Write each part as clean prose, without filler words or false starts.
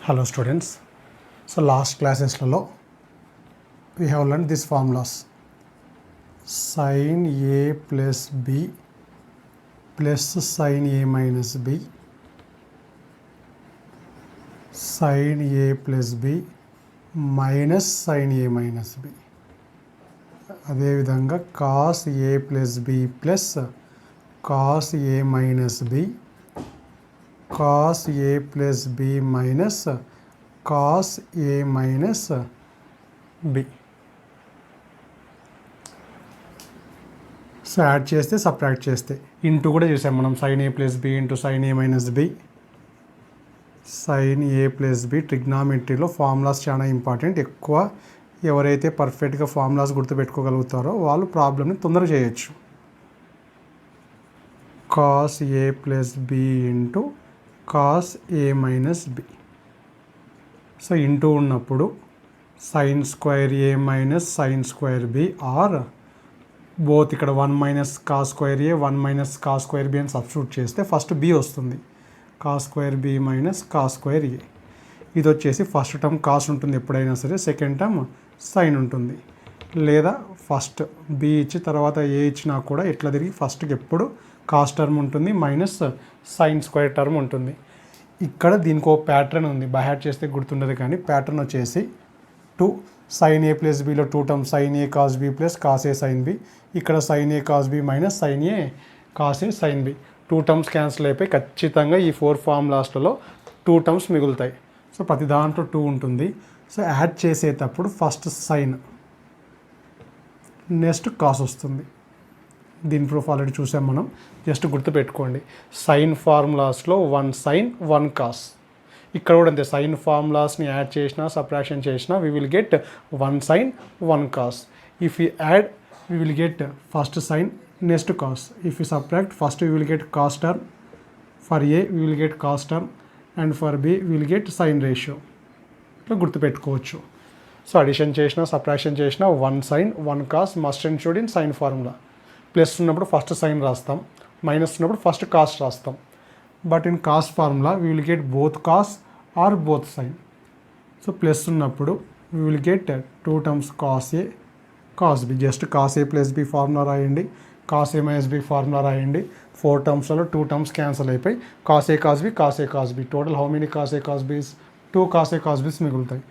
Hello students. So last classes we have learned these formulas. Sin A plus B plus sin A minus B, sin A plus B minus sin A minus B. అదే విధంగా cos A plus B plus cos A minus B, cos A plus B minus cos A minus B. So add చేస్తే subtract చేస్తే into కూడా చేసాం మనం sin A plus B ఇంటూ sin A minus B. sin A plus B ట్రిగ్నామెట్రీలో formulas చాలా important. ఎక్కువ ఎవరైతే పర్ఫెక్ట్గా ఫార్ములాస్ గుర్తుపెట్టుకోగలుగుతారో వాళ్ళు ప్రాబ్లమ్ని తొందరగా చేయొచ్చు. cos A plus B into cos A minus B. So into ఉన్నప్పుడు sin square A minus sin square B are both ఇక్కడ 1 minus cos square A 1 minus cos square B అని సబ్స్టిట్యూట్ చేస్తే ఫస్ట్ B వస్తుంది. Cos square B minus cos square A. ఇది వచ్చేసి first term cos ఉంటుంది ఎప్పుడైనా సరే, సెకండ్ టర్మ్ సైన్ ఉంటుంది. లేదా ఫస్ట్ B ఇచ్చి తర్వాత A ఇచ్చినా కూడా ఎట్లా తిరిగి ఫస్ట్కి ఎప్పుడు కాస్ టర్మ్ ఉంటుంది మైనస్ సైన్ స్క్వేర్ టర్మ్ ఉంటుంది. ఇక్కడ దీనికి ఒక ప్యాటర్న్ ఉంది, బై హార్ట్ చేస్తే గుర్తుండదు కానీ ప్యాటర్న్ వచ్చేసి 2 sin A ప్లస్ బీలో 2 term sin A cos B plus cos A sin B. ఇక్కడ sin A cos B minus sin A cos A sin B. 2 terms cancel అయిపోయి ఖచ్చితంగా ఈ 4 ఫార్ములాస్లలో 2 టర్మ్స్ మిగులుతాయి. సో ప్రతి దాంట్లో 2 ఉంటుంది. సో యాడ్ చేసేటప్పుడు ఫస్ట్ సైన్ నెక్స్ట్ కాస్ వస్తుంది. దీని ప్రూఫ్ ఆల్రెడీ చూసాం మనం, జస్ట్ గుర్తుపెట్టుకోండి. సైన్ ఫార్ములాస్లో 1 సైన్ 1 కాస్. ఇక్కడ కూడా అంతే, సైన్ ఫార్ములాస్ని యాడ్ చేసినా సబ్ట్రాక్షన్ చేసినా we will get 1 sine 1 cos. If you add we will get first sine next cos. If you subtract first we will get cos term, for A we will get cos term and for be we will get sine ratio. ఇట్లా గుర్తుపెట్టుకోవచ్చు. So addition చేసినా subtraction చేసినా 1 sine 1 cos must and should in sine formula. Plus ఉన్నప్పుడు first sine రాస్తాం, minus ఉన్నప్పుడు first cos రాస్తాం. But in cos formula we will get both cos or both sine. So plus ఉన్నప్పుడు we will get 2 terms cos A cos B. Just cos A plus B formula రాయండి, cos A minus B formula రాయండి. 4 టర్మ్స్లలో 2 terms cancel అయిపోయి cos A cos B cos A cos B. Total how many cos A cos B's? 2 cos A cos బీస్ మిగులుతాయి.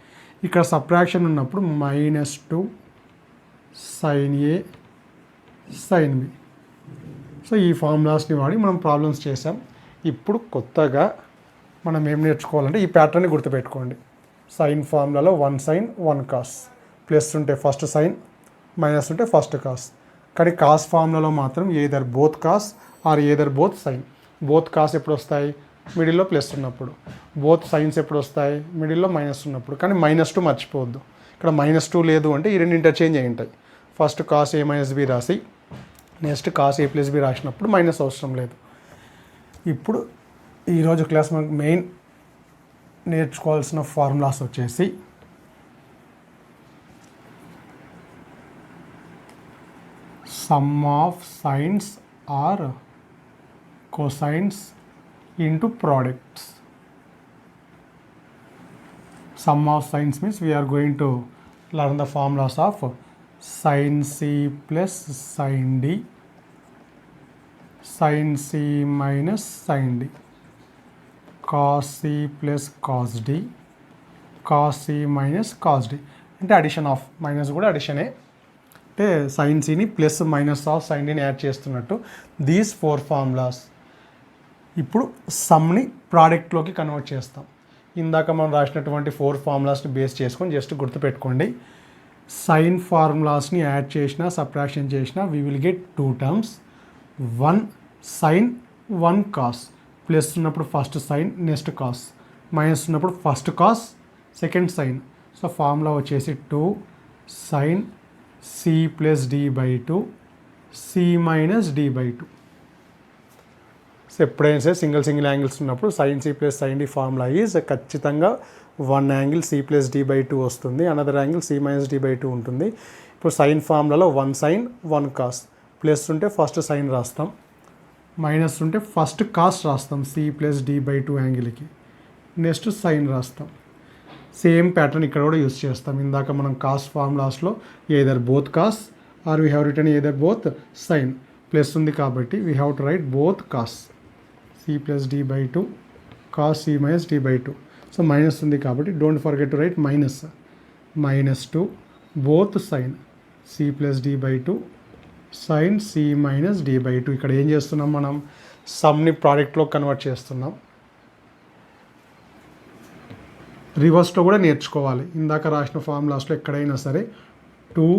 ఇక్కడ subtraction ఉన్నప్పుడు -2 sign ఏ sign B. So ఈ ఫార్ములాస్ని వాడి మనం ప్రాబ్లమ్స్ చేసాం. ఇప్పుడు కొత్తగా మనం ఏం నేర్చుకోవాలంటే ఈ ప్యాటర్న్ని గుర్తుపెట్టుకోండి. సైన్ ఫార్ములాలో 1 సైన్ 1 కాస్, ప్లస్ ఉంటే ఫస్ట్ సైన్, మైనస్ ఉంటే ఫస్ట్ కాస్. కానీ కాస్ ఫార్ములాలో మాత్రం either both cos are either both sine. Both cos ఎప్పుడు వస్తాయి? మిడిల్లో ప్లస్ ఉన్నప్పుడు. బోత్ సైన్స్ ఎప్పుడు వస్తాయి? మిడిల్లో మైనస్ ఉన్నప్పుడు. కానీ -2 మర్చిపోవద్దు. ఇక్కడ -2 లేదు అంటే ఈ రెండు ఇంటర్చేంజ్ అయి ఉంటాయి. First cos A minus B రాసి next cos A plus B రాసినప్పుడు మైనస్ అవసరం లేదు. ఇప్పుడు ఈరోజు క్లాస్ మనకు మెయిన్ నేర్చుకోవాల్సిన ఫార్ములాస్ వచ్చేసి sum of sines or cosines into products. Sum of sines means we're going to learn the formulas of sin C plus sin D, sin C minus sin D, cos C plus cos D, cos C minus cos D. అంటే addition of, minus కూడా అడిషనే, అంటే sin Cని plus minus of sin Dని add చేస్తున్నట్టు. These 4 formulas ఇప్పుడు సమ్ని ప్రోడక్ట్లోకి కన్వర్ట్ చేస్తాం. ఇందాక మనం రాసినటువంటి 4 ఫార్ములాస్ని బేస్ చేసుకొని జస్ట్ గుర్తుపెట్టుకోండి. సైన్ ఫార్ములాస్ని యాడ్ చేసినా సబ్ట్రాక్షన్ చేసినా we will get 2 terms. 1 sine 1 cos. Plus ఉన్నప్పుడు first sine next cos, minus ఉన్నప్పుడు first cos second sine. So formula వచ్చేసి 2 sine C plus D by 2 C minus D by 2. So ఎప్పుడైనా సరే single angles ఉన్నప్పుడు sine C plus sine D formula is ఖచ్చితంగా 1 angle C plus D by 2 వస్తుంది, another angle C minus D by 2 ఉంటుంది. ఇప్పుడు sine ఫార్ములాలో 1 sine 1 cos, plus ఉంటే first sine రాస్తాం, మైనస్ ఉంటే ఫస్ట్ కాస్ రాస్తాం సి ప్లస్ డి బై 2 యాంగిల్కి. నెక్స్ట్ సైన్ రాస్తాం. సేమ్ ప్యాటర్న్ ఇక్కడ కూడా యూస్ చేస్తాం. ఇందాక మనం కాస్ ఫార్ములాస్లో either both cos or we have return either both sine. Plus ఉంది కాబట్టి we have to write both cos C plus D by two cos C minus D by two. So minus ఉంది కాబట్టి don't forget to write minus two both sine C plus D by two sine C minus D by two. ఇక్కడ ఏం చేస్తున్నాం, మనం సమ్ని ప్రోడక్ట్లో convert చేస్తున్నాం. రివర్స్లో కూడా నేర్చుకోవాలి. ఇందాక రాసిన ఫార్ములాస్లో ఎక్కడైనా సరే 2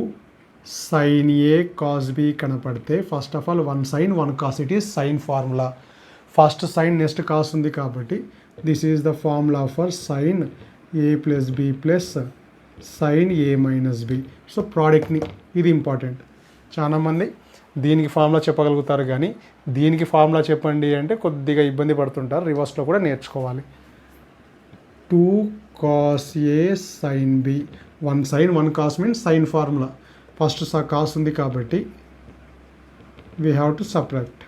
sin A cos B కనపడితే first of all 1 sin 1 cos, it is sine formula. First sine next cos ఉంది కాబట్టి this is the formula for sine A plus B plus sine A minus B. So ప్రోడక్ట్ని, ఇది important. చాలామంది దీనికి formula చెప్పగలుగుతారు కానీ దీనికి ఫార్ములా చెప్పండి అంటే కొద్దిగా ఇబ్బంది పడుతుంటారు. రివర్స్లో కూడా నేర్చుకోవాలి. 2 cos A sin B, 1 sin 1 cos means sine formula. First cos ఉంది కాబట్టి we have to subtract.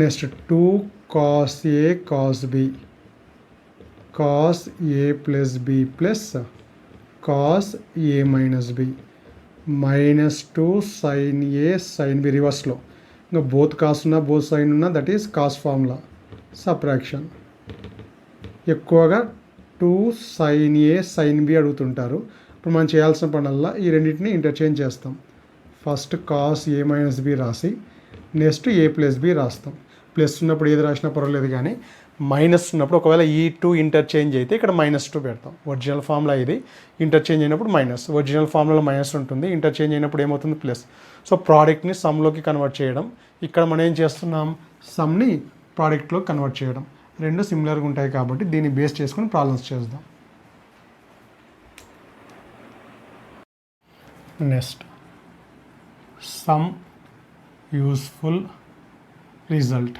Next 2 cos A cos B cos A plus B plus cos A minus B minus 2 sin A sin B. రివర్స్లో ఇంకా both cos ఉన్నా both sine ఉన్నా that is cos formula subtraction. ఎక్కువగా 2 sin A sin B అడుగుతుంటారు. ఇప్పుడు మనం చేయాల్సిన పనల్లా ఈ రెండింటిని ఇంటర్చేంజ్ చేస్తాం. First cos A minus B రాసి నెక్స్ట్ A ప్లస్ B రాస్తాం. ప్లస్ ఉన్నప్పుడు ఏది రాసినా పర్వాలేదు కానీ మైనస్ ఉన్నప్పుడు ఒకవేళ ఈ 2 ఇంటర్చేంజ్ అయితే ఇక్కడ -2 పెడతాం. ఒరిజినల్ ఫార్ములా ఇది, ఇంటర్చేంజ్ అయినప్పుడు మైనస్. ఒరిజినల్ ఫార్ములాలో మైనస్ ఉంటుంది, ఇంటర్చేంజ్ అయినప్పుడు ఏమవుతుంది ప్లస్. సో ప్రోడక్ట్ని సమ్లోకి కన్వర్ట్ చేయడం. ఇక్కడ మనం ఏం చేస్తున్నాం, సమ్ని ప్రోడక్ట్లో కన్వర్ట్ చేయడం. రెండు సిమిలర్గా ఉంటాయి కాబట్టి దీన్ని బేస్ చేసుకొని ప్రాబ్లమ్స్ చేద్దాం. Next some useful result.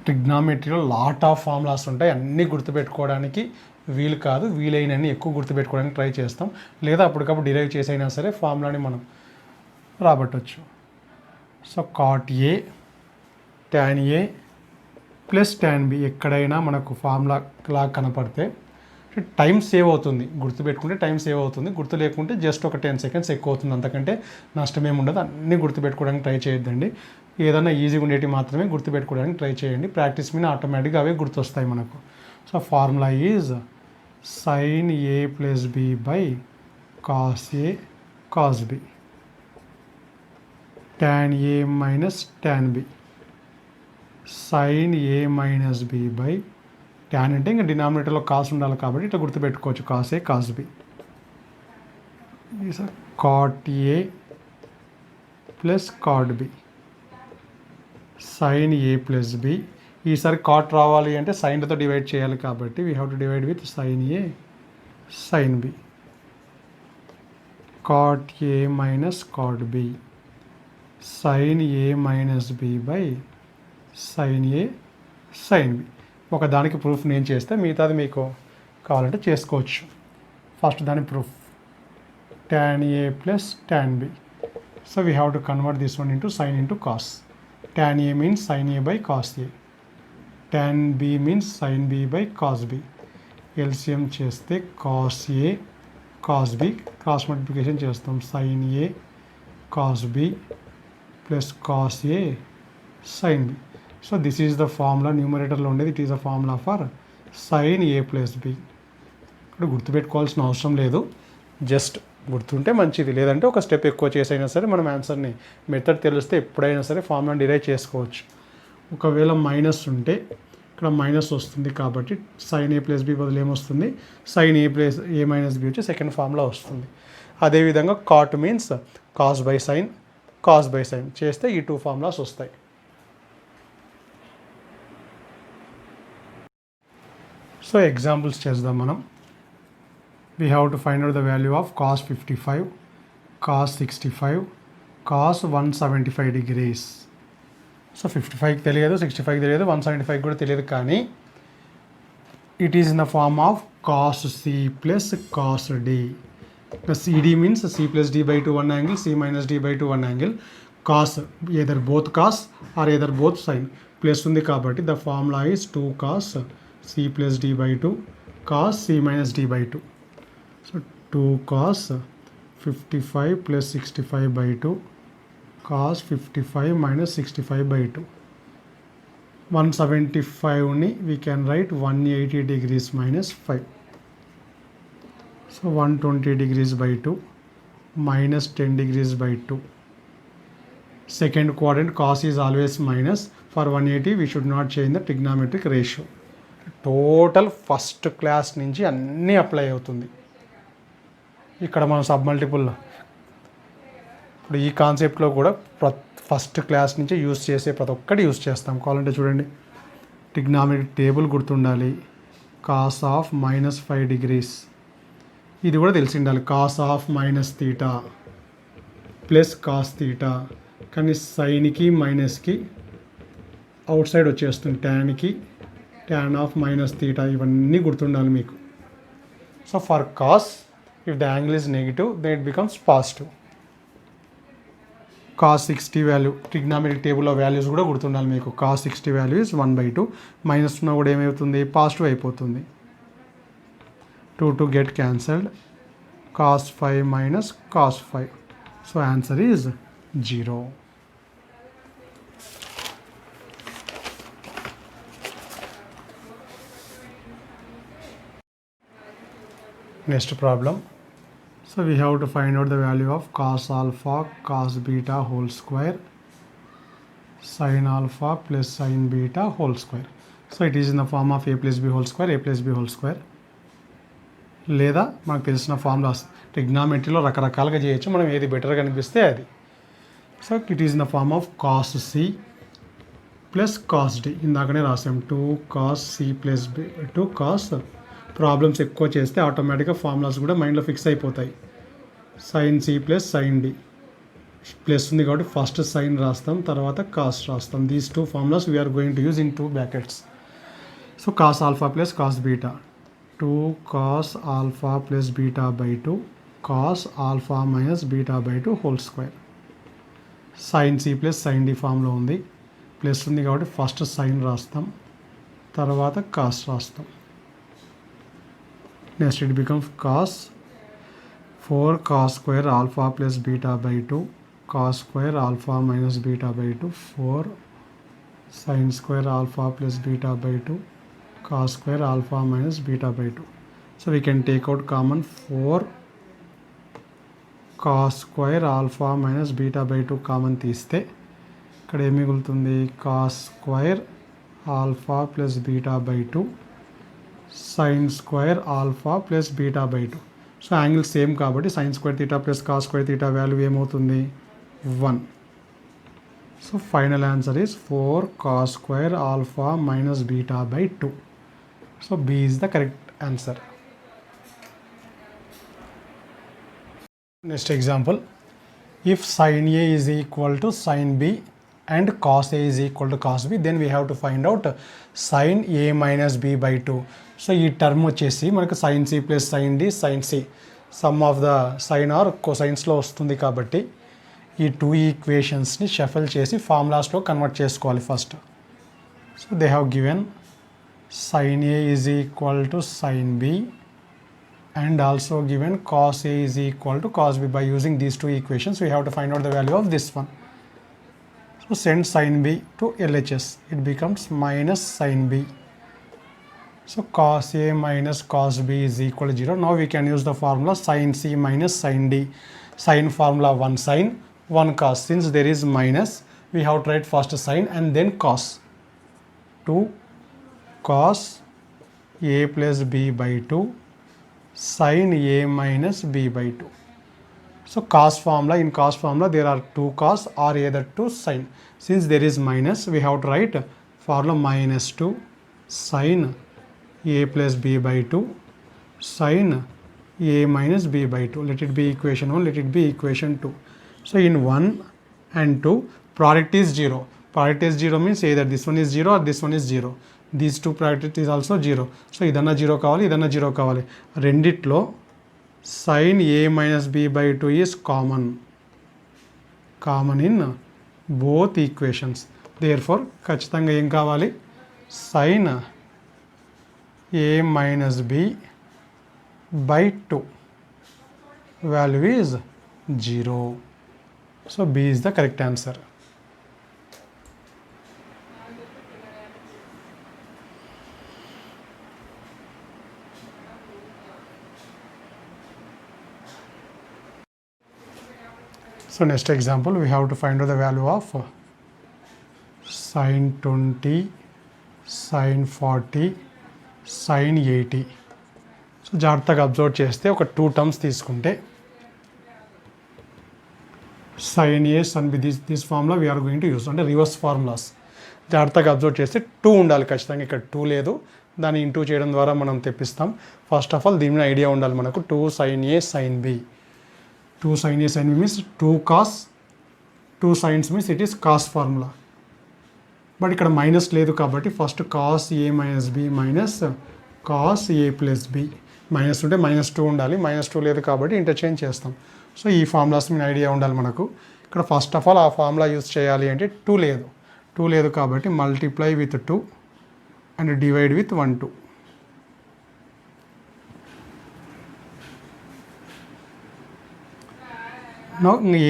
ట్రిగ్నామెట్రీలో లాట్ ఆఫ్ ఫార్ములాస్ ఉంటాయి, అన్నీ గుర్తుపెట్టుకోవడానికి వీలు కాదు. వీలైనన్ని ఎక్కువ గుర్తుపెట్టుకోవడానికి ట్రై చేస్తాం, లేదా అప్పటికప్పుడు డిరైవ్ చేసైనా సరే ఫార్ములాని మనం రాబట్టవచ్చు. So cot A tan A plus tan B ఎక్కడైనా మనకు ఫార్ములా లాగా కనపడితే టైం సేవ్ అవుతుంది. గుర్తుపెట్టుకుంటే టైం సేవ్ అవుతుంది, గుర్తు లేకుంటే జస్ట్ ఒక 10 seconds ఎక్కువ అవుతుంది. అంతకంటే నష్టమేమి ఉండదు. అన్నీ గుర్తుపెట్టుకోవడానికి ట్రై చేయొద్దండి. ఏదైనా ఈజీగా ఉండేవి మాత్రమే గుర్తుపెట్టుకోవడానికి ట్రై చేయండి. ప్రాక్టీస్ మీద ఆటోమేటిక్గా అవే గుర్తొస్తాయి మనకు. So formula is sine A plus B by cos A cos B tan A minus tan B sin A minus B by tan అంటే ఇంకా డినామినేటర్లో కాస్ ఉండాలి కాబట్టి ఇట్లా గుర్తుపెట్టుకోవచ్చు, cos A cos B. Cot A plus cot B sin A plus B. ఈసారి cot రావాలి అంటే సైన్తో డివైడ్ చేయాలి కాబట్టి we have to divide with sin A sin B. Cot A minus cot B sin A minus B by sin A sin B. ఒక దానికి proof నేను చేస్తే మిగతాది మీకు కావాలంటే చేసుకోవచ్చు. ఫస్ట్ దాని proof tan A plus tan B. So we have to convert this one into sine into cos. tan A means sin A by cos A, tan B means sin B by cos B. LCM చేస్తే cos A cos B, cross multiplication చేస్తాం sin A cos B plus cos A sin B. So this is the formula, న్యూమరేటర్లో ఉండేది. It is the formula for sine A plus B. ఇక్కడ గుర్తుపెట్టుకోవాల్సిన అవసరం లేదు, just గుర్తుంటే మంచిది. లేదంటే ఒక స్టెప్ ఎక్కువ చేసైనా సరే మనం ఆన్సర్ని మెథడ్ తెలిస్తే ఎప్పుడైనా సరే ఫార్ములాని డిరైవ్ చేసుకోవచ్చు. ఒకవేళ మైనస్ ఉంటే ఇక్కడ మైనస్ వస్తుంది కాబట్టి సైన్ A ప్లస్ B బదులు ఏమొస్తుంది, sine A plus A minus B వచ్చి సెకండ్ ఫార్ములా వస్తుంది. అదేవిధంగా cot means cos by sine, cos by sine చేస్తే ఈ 2 ఫార్ములాస్ వస్తాయి. సో ఎగ్జాంపుల్స్ చేద్దాం మనం. We have to find out the value of cos 55, cos 65, cos 175 degrees. So 55కి తెలియదు, 65కి తెలియదు, 175 కూడా తెలియదు, కానీ it is in the form of cos C plus cos D. CD means C plus D by 2 1 angle, C minus D by 2 1 angle. Cos either both cos are either both sine plus ఉంది కాబట్టి the formula is 2 cos C plus D by 2 cos C minus D by 2. So 2 cos 55 plus 65 by 2 cos 55 minus 65 by 2. 175ని we can write 180 degrees minus 5. So 120 degrees by 2 minus 10 degrees by 2. Second quadrant cos is always minus. For 180 we should not change the trigonometric ratio. Total first class నుంచి అన్నీ apply అవుతుంది. ఇక్కడ మనం సబ్మల్టిపుల్ ఇప్పుడు ఈ కాన్సెప్ట్లో కూడా ఫస్ట్ క్లాస్ నుంచి యూస్ చేసే ప్రతి ఒక్కటి యూస్ చేస్తాం. కావాలంటే చూడండి, ట్రిగ్నామెట్రిక్ టేబుల్ గుర్తుండాలి. కాస్ ఆఫ్ -5 degrees ఇది కూడా తెలిసి ఉండాలి. Cos of minus theta plus cos theta, కానీ సైన్కి మైనస్కి అవుట్ సైడ్ వచ్చేస్తుంది. ట్యాన్కి ట్యాన్ ఆఫ్ మైనస్ తీటా, ఇవన్నీ గుర్తుండాలి మీకు. So for cos if the angle is negative then it becomes positive. Cos 60 value trigonometric టేబుల్లో వాల్యూస్ కూడా గుర్తుండాలి మీకు. Cos 60 value is 1/2. మైనస్ ఉన్న కూడా ఏమవుతుంది, పాజిటివ్ అయిపోతుంది. 2 get cancelled. Cos 5 minus cos 5. So answer is 0. Next problem. So we have to find out the value of cos alpha cos beta whole square sin alpha plus sin beta whole square. So it is in the form of a plus b whole square, a plus b whole square. లేదా మనకు తెలిసిన formulas ట్రిగ్నామెట్రీలో రకరకాలుగా చేయొచ్చు, మనం ఏది బెటర్గా అనిపిస్తే అది. So it is in the form of cos C plus cos D. ఇందాకనే రాసాం 2 cos C plus B 2 cos. Problems ఎక్కువ చేస్తే ఆటోమేటిక్గా ఫార్ములాస్ కూడా మైండ్లో ఫిక్స్ అయిపోతాయి. Sine C plus sine D plus ఉంది కాబట్టి ఫస్ట్ సైన్ రాస్తాం, తర్వాత కాస్ రాస్తాం. These 2 formulas we're going to use in 2 brackets. So cos alpha plus cos beta, 2 cos alpha plus beta by 2 cos alpha minus beta by 2 whole square. sin c plus sin d ఫామ్లో ఉంది, plus ఉంది కాబట్టి first sine రాస్తాం, తర్వాత cos రాస్తాం. Next it becomes cos 4 cos square alpha plus beta by 2 cos square alpha minus beta by 2 4 sin square alpha plus beta by 2 cos square alpha minus beta by 2. So we can take out common 4 cos square alpha minus beta by 2 common తీస్తే ఇక్కడ ఏమి మిగులుతుంది, cos square alpha plus beta by 2 sin square alpha plus beta by 2. So angle same కాబట్టి sin square theta plus cos square theta value ఏమవుతుంది, 1. So final answer is 4 cos square alpha minus beta by 2. So B is the correct answer. Next example, if sin A is equal to sin B and cos A is equal to cos B, then we have to find out sin A minus B by 2. So ఈ term వచ్చేసి మనకు sin C plus sin D sin C sum of the sine or కొసైన్స్లో వస్తుంది కాబట్టి ఈ 2 ఈక్వేషన్స్ని shuffle చేసి ఫార్ములాస్లో కన్వర్ట్ చేసుకోవాలి first. So they have given sin A is equal to sin B and also given cos A is equal to cos B. By using these 2 equations we have to find out the value of this one. So send sin B to LHS, it becomes minus sin B. So cos A minus cos B is equal to 0. Now we can use the formula sin C minus sin D. Sin formula 1 sin 1 cos. Since there is minus we have to write first sin and then cos. 2 cos A plus B by 2 sin A minus B by 2. So cos formula, in cos formula there are 2 cos or either 2 sin. Since there is minus we have to write formula minus 2 sin A plus B by 2 sin A minus B by 2. Let it be equation 1, let it be equation 2. So in 1 and 2 product is 0. Product is 0 means either this one is 0 or this one is 0. These 2 product is also 0. So idana 0 కావాలి, idana 0 కావాలి. రెండిట్లో sin A minus B by 2 is common. Common in both equations. Therefore ఖచ్చితంగా ఏం కావాలి, sine a minus b by 2 value is 0. So B is the correct answer. So next example, we have to find out the value of sin 20, sin 40, sin 80. So జాగ్రత్తగా observe చేస్తే ఒక 2 terms తీసుకుంటే sin A sin B, this formula we're going to use, అంటే reverse formulas. జాగ్రత్తగా observe చేస్తే 2 ఉండాలి ఖచ్చితంగా. ఇక్కడ 2 లేదు, దాన్ని ఇంటూ చేయడం ద్వారా మనం తెప్పిస్తాం. ఫస్ట్ ఆఫ్ ఆల్ దీని మీద ఐడియా ఉండాలి మనకు. 2 sin A sin B, 2 sin A sin B means 2 cos, 2 sines means it is cos formula. But ఇక్కడ మైనస్ లేదు కాబట్టి first cos A minus B minus cos A plus B. Minus ఉంటే -2 ఉండాలి, -2 లేదు కాబట్టి ఇంటర్చేంజ్ చేస్తాం. సో ఈ formulas మీద ఐడియా ఉండాలి మనకు. ఇక్కడ ఫస్ట్ ఆఫ్ ఆల్ ఆ ఫార్ములా యూస్ చేయాలి అంటే 2 లేదు కాబట్టి multiply with 2 and divide with 1 2.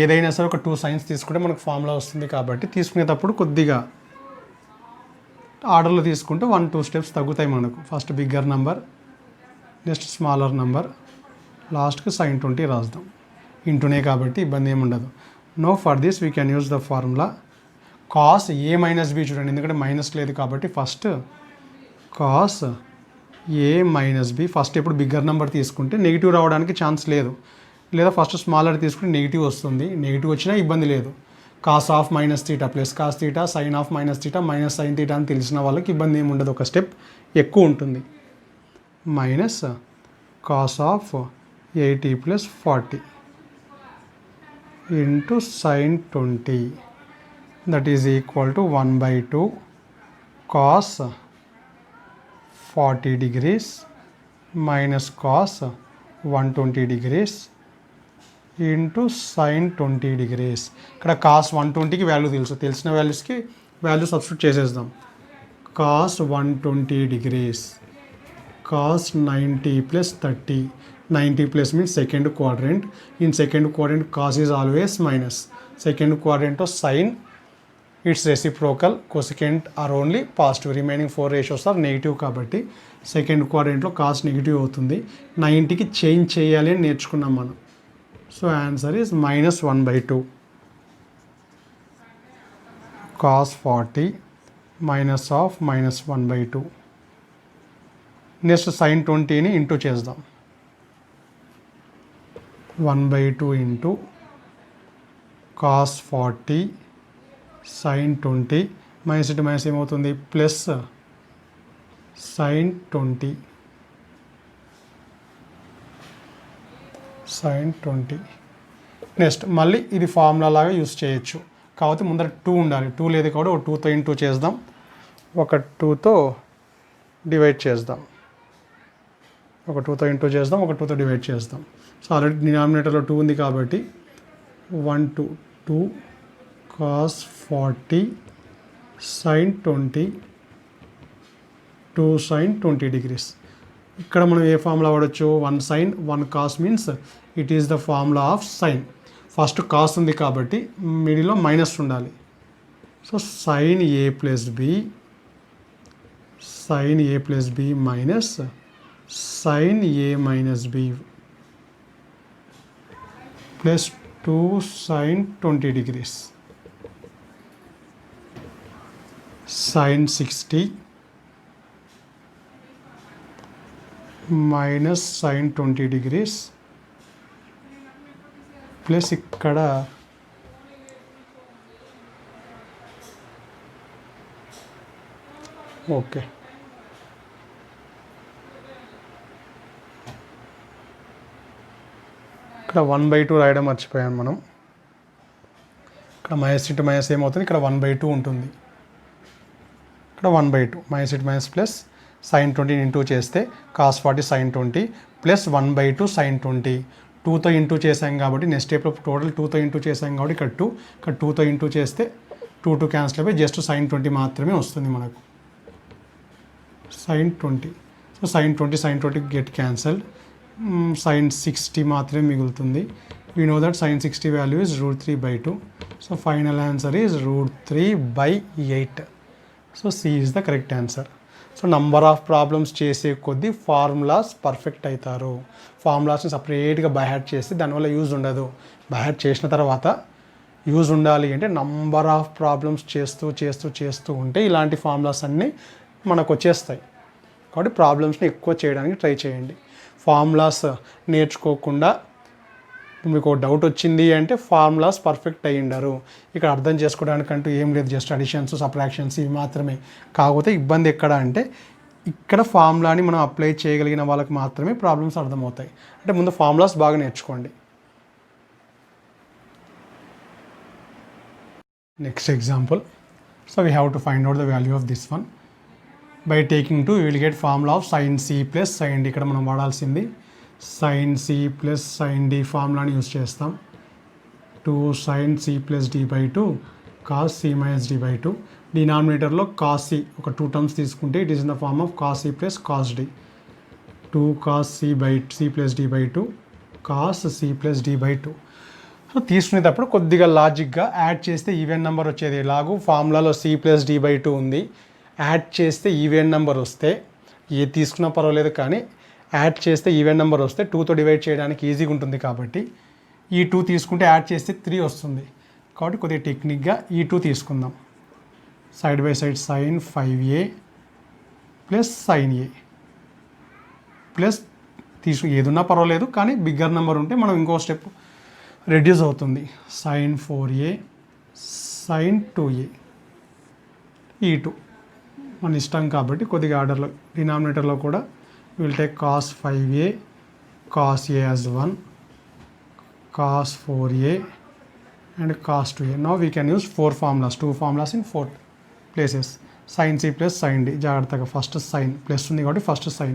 ఏదైనా సరే ఒక 2 సైన్స్ తీసుకుంటే మనకు ఫార్ములా వస్తుంది కాబట్టి తీసుకునేటప్పుడు కొద్దిగా ఆర్డర్లో తీసుకుంటే 1-2 స్టెప్స్ తగ్గుతాయి మనకు. First bigger number, next smaller number, లాస్ట్కి sin 20 రాద్దాం. ఇంటూనే కాబట్టి ఇబ్బంది ఏమి ఉండదు. No for this we can use the formula cos A minus B. చూడండి, ఎందుకంటే మైనస్ లేదు కాబట్టి first cos A minus B. First ఎప్పుడు బిగ్గర్ నెంబర్ తీసుకుంటే నెగిటివ్ రావడానికి ఛాన్స్ లేదు, లేదా ఫస్ట్ స్మాలర్ తీసుకుంటే నెగిటివ్ వస్తుంది. నెగిటివ్ వచ్చినా ఇబ్బంది లేదు. cos of minus theta plus cos theta, sine of minus theta minus sine theta అని తెలిసిన వాళ్ళకి ఇబ్బంది ఏమి ఉండదు, ఒక స్టెప్ ఎక్కువ ఉంటుంది. Minus cos of 80 plus 40 into sin 20, that is equal to 1/2 cos 40 degrees minus cos 120 degrees into sin 20 degrees. ఇక్కడ cos 120కి వాల్యూ తెలిసిన వాల్యూస్కి వాల్యూ సబ్స్టిట్యూట్ చేసేద్దాం. cos 120 degrees cos 90 plus 30. 90 plus means second quadrant. In second quadrant cos is always minus. Second quadrant of sin, its reciprocal cosecant are only positive. Remaining 4 ratios are negative కాబట్టి second క్వాడ్రంట్లో cos negative అవుతుంది. 90కి change చేయాలి అని నేర్చుకున్నాం మనం. So answer is -1/2 cos 40 minus of -1/2. Next sin 20ని into చేద్దాం. 1/2 ఇంటూ cos 40 sin 20 మైనస్ ఇటు మైనస్ ఏమవుతుంది, ప్లస్ sin 20 sin 20. నెక్స్ట్ మళ్ళీ ఇది ఫార్ములా లాగా యూస్ చేయొచ్చు, కాకపోతే ముందర 2 ఉండాలి. 2 లేదు కాబట్టి ఒక 2తో ఇంటూ చేద్దాం, ఒక 2తో డివైడ్ చేద్దాం, ఒక 2తో ఇంటూ చేద్దాం, ఒక 2తో డివైడ్ చేద్దాం. సో ఆల్రెడీ డినామినేటర్లో 2 ఉంది కాబట్టి 2 cos 40 sin 20 2 sin 20 degrees. ఇక్కడ మనం ఏ ఫార్ములా వాడచ్చు, 1 sin 1 cos means it is the formula of sine. First cos ఉంది కాబట్టి మిడిల్లో మైనస్ ఉండాలి. So sin A plus B minus sin A minus B plus 2 sin 20 degrees sin 60 minus sin 20 degrees plus ఇక్కడ okay ఇక్కడ 1/2 రాయడం మర్చిపోయాను మనం. ఇక్కడ మైనస్ ఇంటూ మైనస్ ఏమవుతుంది, ఇక్కడ 1/2 ఉంటుంది. ఇక్కడ 1/2 minus into minus plus sin 20 into చేస్తే cos 40 sin 20 ప్లస్ 1/2 sin 20. 2తో ఇంటూ చేసాం కాబట్టి నెక్స్ట్ స్టెప్లో టోటల్ 2తో ఇంటూ చేసాం కాబట్టి ఇక్కడ 2, ఇక్కడ 2తో ఇంటూ చేస్తే 2 క్యాన్సిల్ అయిపోయి జస్ట్ sin 20 మాత్రమే వస్తుంది మనకు. sin 20. So sin 20 get cancelled. sin 60 మాత్రమే మిగులుతుంది. We know that sin 60 value is √3/2. So final answer is √3/8. So C is the correct answer. So number of problems చేసే కొద్దీ ఫార్ములాస్ పర్ఫెక్ట్ అవుతారు. ఫార్ములాస్ని సపరేట్గా బైహార్ట్ చేస్తే దానివల్ల యూజ్ ఉండదు. బైహార్ట్ చేసిన తర్వాత యూజ్ ఉండాలి అంటే నంబర్ ఆఫ్ ప్రాబ్లమ్స్ చేస్తూ ఉంటే ఇలాంటి ఫార్ములాస్ అన్నీ మనకు వచ్చేస్తాయి. కాబట్టి ప్రాబ్లమ్స్ని ఎక్కువ చేయడానికి ట్రై చేయండి. ఫార్ములాస్ నేర్చుకోకుండా మీకు డౌట్ వచ్చింది అంటే ఫార్ములాస్ పర్ఫెక్ట్ అయ్యి ఉండరు. ఇక్కడ అర్థం చేసుకోవడానికంటూ ఏం లేదు, జస్ట్ అడిషన్స్ సబ్ట్రాక్షన్స్ ఇవి మాత్రమే. కాకపోతే ఇబ్బంది ఎక్కడ అంటే ఇక్కడ ఫార్ములాని మనం అప్లై చేయగలిగిన వాళ్ళకి మాత్రమే ప్రాబ్లమ్స్ అర్థమవుతాయి. అంటే ముందు ఫార్ములాస్ బాగా నేర్చుకోండి. Next example. So we have to find out the value of this one. By taking 2 will get formula of sin c plus sin d. ఇక్కడ మనం వాడాల్సింది sin c plus sin d ఫార్ములాని use చేస్తాం. 2 sin c plus d/2 cos c minus d/2. డినామినేటర్లో cos c ఒక 2 terms తీసుకుంటే it is in the form of cos c plus cos d. 2 cos c plus d/2 cos c plus d/2. So తీసుకునేటప్పుడు కొద్దిగా లాజిక్గా add చేస్తే even number వచ్చేది. ఎలాగూ ఫార్ములాలో c plus d/2 ఉంది, add చేస్తే ఈవెన్ నెంబర్ వస్తే ఏ తీసుకున్నా పర్వాలేదు, కానీ యాడ్ చేస్తే ఈవెన్ నెంబర్ వస్తే 2తో డివైడ్ చేయడానికి ఈజీగా ఉంటుంది. కాబట్టి ఈ 2 తీసుకుంటే యాడ్ చేస్తే 3 వస్తుంది. కాబట్టి కొద్దిగా టెక్నిక్గా ఈ 2 తీసుకుందాం. Side by side sin 5a plus sin a plus ఏదున్నా పర్వాలేదు, కానీ బిగ్గర్ నెంబర్ ఉంటే మనం ఇంకో స్టెప్ రెడ్యూస్ అవుతుంది. sin 4a sin 2a. ఈ 2 మన ఇష్టం కాబట్టి కొద్దిగా ఆర్డర్లో డినామినేటర్లో కూడా will take cos 5a cos a as 1, cos 4a and cos 2a. Now we can use 4 formulas, 2 formulas in 4 places. sin c plus sin d. జాగ్రత్తగా first sin plus ఉంది కాబట్టి first sin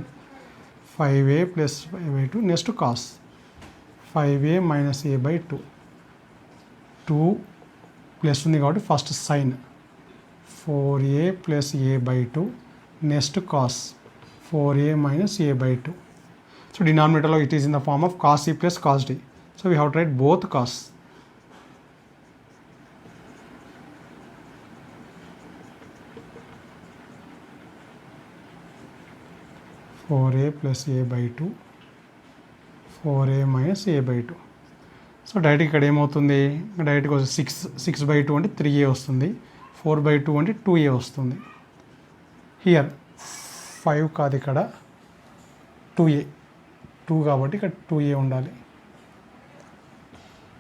5a plus a/2. Next cos 5a minus a/2. 2 plus ఉంది కాబట్టి first sin 4a plus a/2. Next cos 4a minus a/2. So denominator it is in the form of cos c plus cos d. So we have to write both cos. Four a plus a/2, 4a minus a/2. So direct ఇక్కడ ఏమవుతుంది, డైరెక్ట్గా 6/2 అంటే 3a వస్తుంది, 4/2 అంటే 2a వస్తుంది. Here 5 కాదు, ఇక్కడ 2a, 2 కాబట్టి ఇక్కడ 2a ఉండాలి.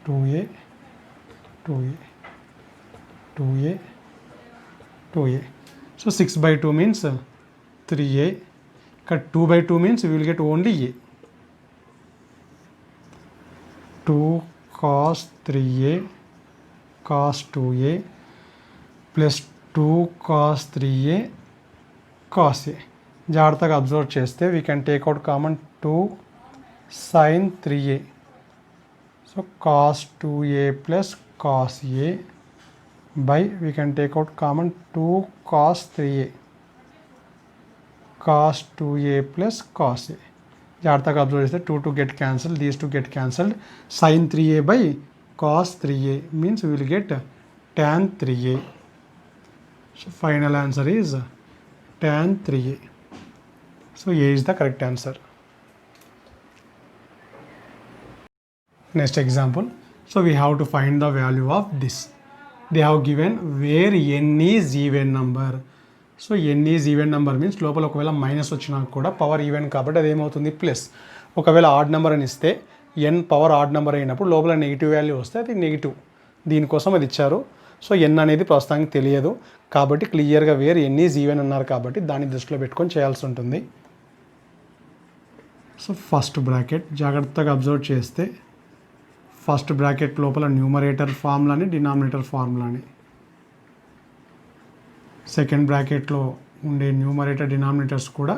2a 2a 2a 2a. So 6/2 means 3a. ఇక్కడ 2/2 means we will get only a. 2 cos 3a cos 2a plus 2 cos 3a cos a. జాగ్రత్తగా అబ్జర్వ్ చేస్తే we can take out common 2 sin 3a. సో cos 2a plus cos a by we can take out common 2 cos 3a cos 2a plus cos a. జాగ్రత్తగా observe చేస్తే 2 get cancel, these 2 get cancelled. sin 3a by cos 3a means we will get tan 3a. So final answer is tan 3a. So A is the correct answer. Next example. So we have to find the value of this. They have given where n is even number. So n is even number means లోపల ఒకవేళ minus వచ్చినా కూడా power even కాబట్టి అది ఏమవుతుంది plus. ఒకవేళ odd number అని ఇస్తే n పవర్ ఆడ్ నెంబర్ అయినప్పుడు లోపల నెగిటివ్ వాల్యూ వస్తే అది నెగిటివ్. దీనికోసం అది ఇచ్చారు. సో n అనేది ప్రస్తుతానికి తెలియదు కాబట్టి క్లియర్గా వేర్ n ఈజ్ ఈవెన్ అన్నారు కాబట్టి దాన్ని దృష్టిలో పెట్టుకొని చేయాల్సి ఉంటుంది. సో ఫస్ట్ బ్రాకెట్ జాగ్రత్తగా అబ్జర్వ్ చేస్తే ఫస్ట్ బ్రాకెట్ లోపల న్యూమరేటర్ ఫార్ములాని డినామినేటర్ ఫార్ములాని, సెకండ్ బ్రాకెట్లో ఉండే న్యూమరేటర్ డినామినేటర్స్ కూడా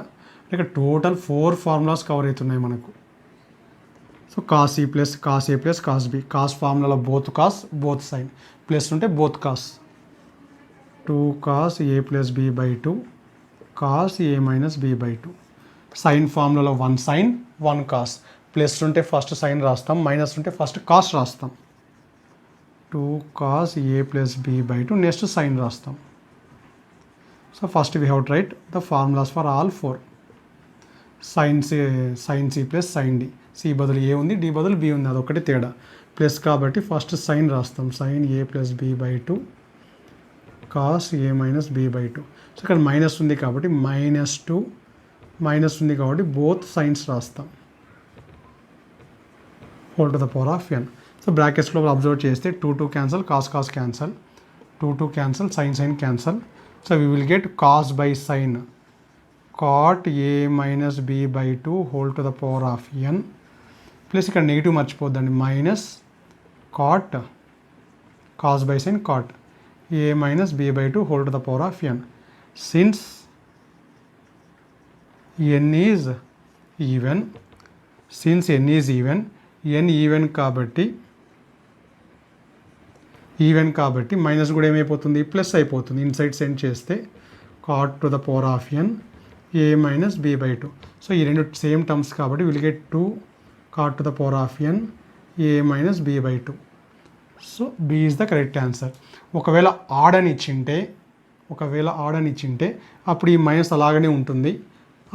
ఇక్కడ టోటల్ 4 ఫార్ములాస్ కవర్ అవుతున్నాయి మనకు. సో కాస్ ఈ plus cos A plus cos B, cos ఫార్ములాలో both cos both sine, plus ఉంటే both cos. 2 cos a plus b by 2 cos a minus b by 2. Sine ఫార్ములాలో 1 sine 1 cos, plus ఉంటే first sine రాస్తాం, minus ఉంటే first cos రాస్తాం. 2 cos a plus b by 2, next sine రాస్తాం. So first we have to write the formulas for all 4. Sine C plus sine D, C బదులు A ఉంది, D బదులు B ఉంది, అదొకటి తేడా. ప్లస్ కాబట్టి ఫస్ట్ సైన్ రాస్తాం, sine A plus B by 2 cos A minus B by 2. So ఇక్కడ minus ఉంది కాబట్టి -2, మైనస్ ఉంది కాబట్టి బోత్ సైన్స్ రాస్తాం, whole to the power of n. So బ్రాకెట్స్లో అబ్జర్వ్ చేస్తే 2 cancel, cos cancel, 2 cancel, sine cancel. So we will get cos by sine cot A minus B by 2 whole to the power of n, plus ఇక్కడ negative మర్చిపోద్దండి, minus cot cos by sine cot a minus b by 2 whole to the power of n. Since n is even, n even కాబట్టి minus కూడా ఏమైపోతుంది, plus అయిపోతుంది. Inside send చేస్తే cot to the power of n a minus b by 2. So ఈ రెండు same terms కాబట్టి will get 2 cot to the power of n a minus b by 2. So B is the correct answer. ఒకవేళ ఆడని ఇచ్చింటే అప్పుడు ఈ minus అలాగనే ఉంటుంది,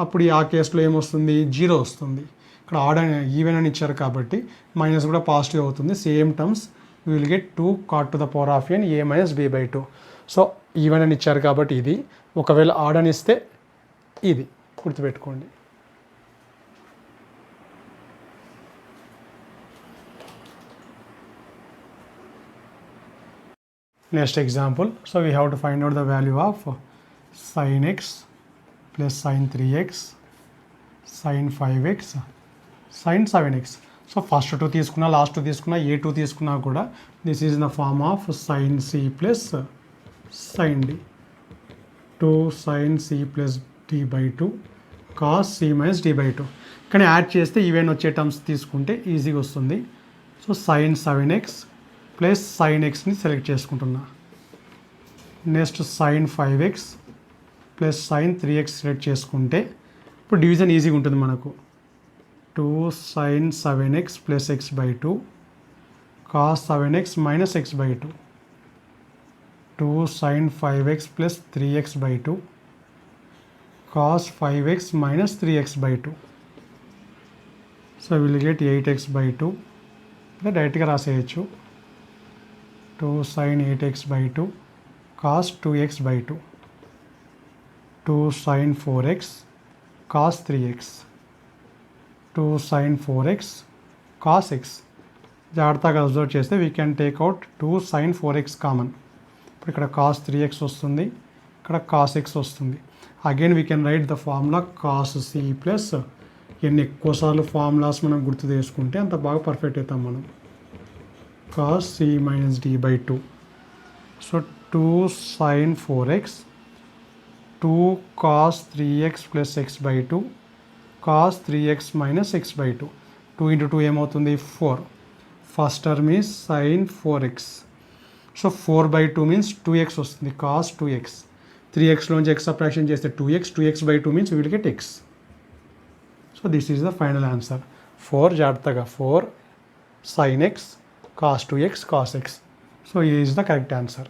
అప్పుడు ఆ కేసులో ఏమొస్తుంది, 0 వస్తుంది. ఇక్కడ ఈవెన్ అని ఇచ్చారు కాబట్టి మైనస్ కూడా పాజిటివ్ అవుతుంది. Same terms will get 2 cot to the power of n a minus b by 2. So even అని ఇచ్చారు కాబట్టి ఇది, ఒకవేళ ఆడని ఇస్తే ఇది గుర్తుపెట్టుకోండి. Next example, so we have to find out the value of sin x plus sin 3x, sin 5x, sin 7x. So first 2 తీసుకున్నా, లాస్ట్ 2 తీసుకున్నా, ఏ 2 తీసుకున్నా కూడా this is in the form of sin c plus sin d. 2 sin c plus d by 2 cos c minus d by 2. కానీ add చేస్తే even వచ్చే terms తీసుకుంటే ఈజీగా వస్తుంది. So sin 7x plus sine ఎక్స్ని సెలెక్ట్ చేసుకుంటున్నా. Next sine 5x plus sine 3x select చేసుకుంటే ఇప్పుడు డివిజన్ ఈజీగా ఉంటుంది మనకు. 2 sin 7x plus x by 2 cos 7x minus x by 2. 2 sin 5x plus 3x by 2 cos 5x minus 3x by 2. So will get 8x by 2. ఇలా డైరెక్ట్గా రాసేయచ్చు. 2 sin 8x by 2 cos 2x by 2. 2 sin 4x cos 3x. 2 sin 4x cos x. జాగ్రత్తగా observe చేస్తే we can take out 2 sin 4x common. ఇప్పుడు ఇక్కడ cos 3x వస్తుంది, ఇక్కడ cos x వస్తుంది. Again we can write the formula cos c plus, ఎన్ని ఎక్కువసార్లు formulas మనం గుర్తు చేసుకుంటే అంత బాగా పర్ఫెక్ట్ అవుతాం మనం. cos c minus d by 2. So 2 sin 4x, 2 cos 3x plus x by 2 cos 3x minus x by 2. 2 into 2 ఏమవుతుంది, 4. First term is sin 4x. So 4 by 2 means 2x వస్తుంది, cos 2x. 3xలోంచి x సబ్ట్రాక్షన్ చేస్తే 2x by 2 means will get x. So this is the final answer. 4 జాగ్రత్తగా 4 sin x cos 2x cos x. So, here is the correct answer.